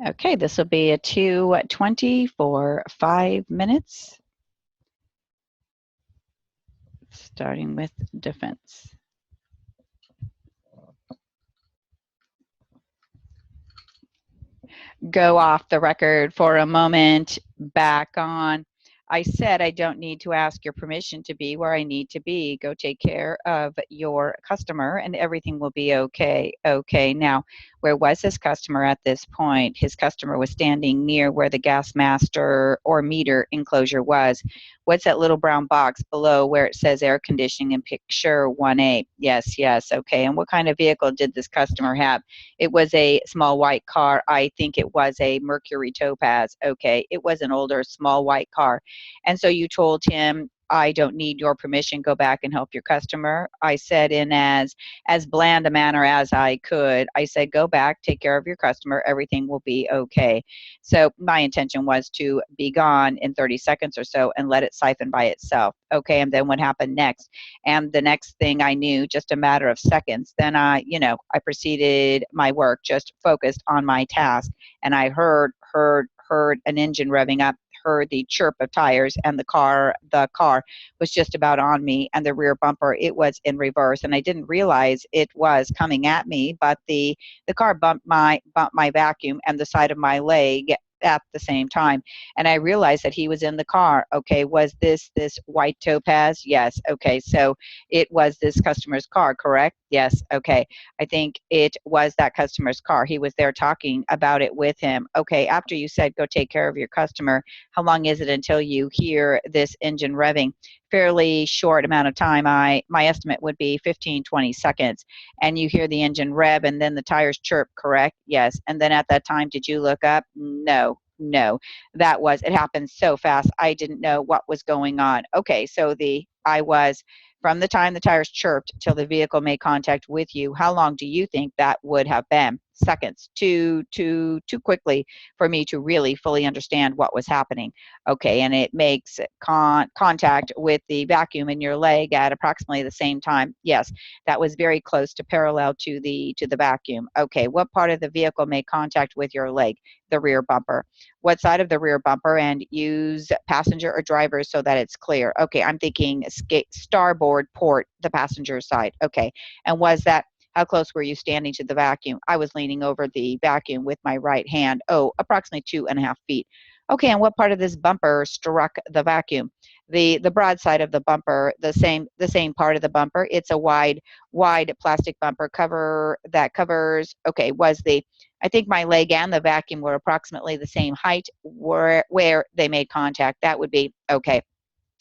Okay, this will be a 2:20 for 5 minutes, starting with defense. Go off the record for a moment, back on. I said I don't need to ask your permission to be where I need to be. Go take care of your customer and everything will be okay. Okay, now, where was this customer at this point? His customer was standing near where the gas master or meter enclosure was. What's that little brown box below where it says air conditioning in picture 1A? Yes, yes, okay. And what kind of vehicle did this customer have? It was a small white car. I think it was a Mercury Topaz. Okay, it was an older small white car. And so you told him, I don't need your permission, go back and help your customer. I said in as bland a manner as I could, I said, go back, take care of your customer, everything will be okay. So my intention was to be gone in 30 seconds or so and let it siphon by itself. Okay, and then what happened next? And the next thing I knew, just a matter of seconds, then I proceeded my work, just focused on my task, and I heard an engine revving up, heard the chirp of tires, and the car was just about on me, and the rear bumper, it was in reverse, and I didn't realize it was coming at me, but the car bumped my vacuum and the side of my leg at the same time, and I realized that he was in the car. Okay, was this white Topaz? Yes. Okay, so it was this customer's car, correct? Yes. Okay, I think it was that customer's car. He was there talking about it with him. Okay, after you said go take care of your customer, how long is it until you hear this engine revving? Fairly short amount of time. My estimate would be 15-20 seconds, and you hear the engine rev and then the tires chirp, correct? Yes. And then at that time, did you look up? No. No, it happened so fast I didn't know what was going on. Okay, so the I was from the time the tires chirped till the vehicle made contact with you. How long do you think that would have been? Seconds. Too quickly for me to really fully understand what was happening. Okay, and it makes contact with the vacuum in your leg at approximately the same time. Yes, that was very close to parallel to the vacuum. Okay, what part of the vehicle made contact with your leg? The rear bumper. What side of the rear bumper? And use passenger or driver so that it's clear. Okay, I'm thinking starboard port, the passenger side. Okay, and was that, how close were you standing to the vacuum? I was leaning over the vacuum with my right hand. Oh, approximately 2.5 feet. Okay, and what part of this bumper struck the vacuum? The broad side of the bumper, the same part of the bumper. It's a wide plastic bumper cover that covers. Okay, was the, I think my leg and the vacuum were approximately the same height where they made contact. That would be okay.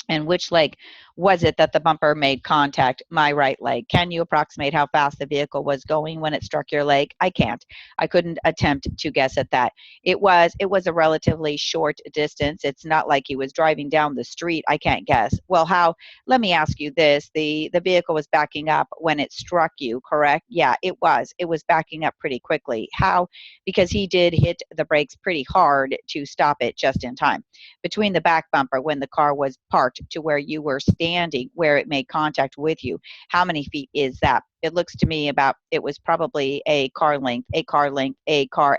And which leg was it that the bumper made contact? My right leg. Can you approximate how fast the vehicle was going when it struck your leg? I can't. I couldn't attempt to guess at that. It was a relatively short distance. It's not like he was driving down the street. I can't guess. Well, how, let me ask you this. The vehicle was backing up when it struck you, correct? Yeah, it was. It was backing up pretty quickly. How? Because he did hit the brakes pretty hard to stop it just in time. Between the back bumper when the car was parked to where you were standing, where it made contact with you, how many feet is that? It looks to me about, it was probably a car length, a car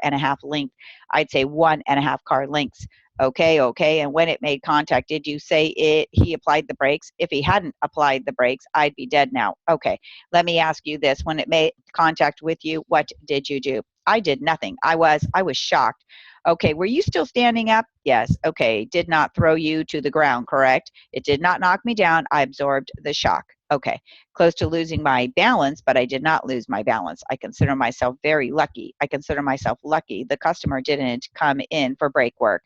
and a half length. I'd say 1.5 car lengths. Okay, okay. And when it made contact, did you say he applied the brakes? If he hadn't applied the brakes, I'd be dead now. Okay, let me ask you this. When it made contact with you, what did you do? I did nothing. I was shocked. Okay, were you still standing up? Yes. Okay, did not throw you to the ground, correct? It did not knock me down. I absorbed the shock. Okay, close to losing my balance, but I did not lose my balance. I consider myself very lucky. I consider myself lucky the customer didn't come in for brake work.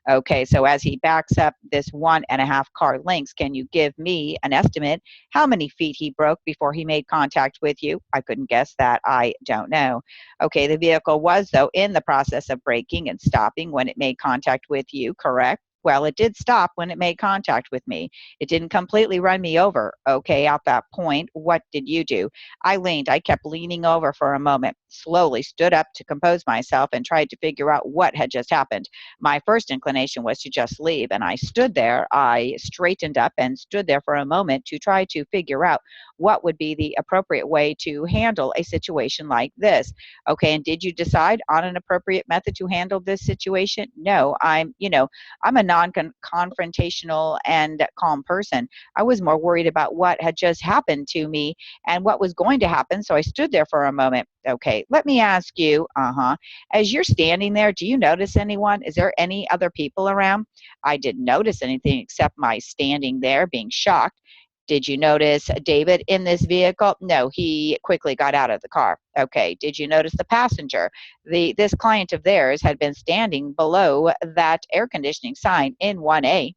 Okay, so as he backs up this 1.5 car lengths, can you give me an estimate how many feet he broke before he made contact with you? I couldn't guess that. I don't know. Okay, the vehicle was, though, in the process of braking and stopping when it made contact with you, correct? Well, it did stop when it made contact with me. It didn't completely run me over. Okay, at that point, what did you do? I kept leaning over for a moment, slowly stood up to compose myself, and tried to figure out what had just happened. My first inclination was to just leave, and I stood there. I straightened up and stood there for a moment to try to figure out what would be the appropriate way to handle a situation like this. Okay, and did you decide on an appropriate method to handle this situation? No, I'm a non-confrontational and calm person. I was more worried about what had just happened to me and what was going to happen. So I stood there for a moment. Okay, let me ask you, as you're standing there, do you notice anyone? Is there any other people around? I didn't notice anything except my standing there being shocked. Did you notice David in this vehicle? No, he quickly got out of the car. Okay. Did you notice the passenger? This client of theirs had been standing below that air conditioning sign in 1A.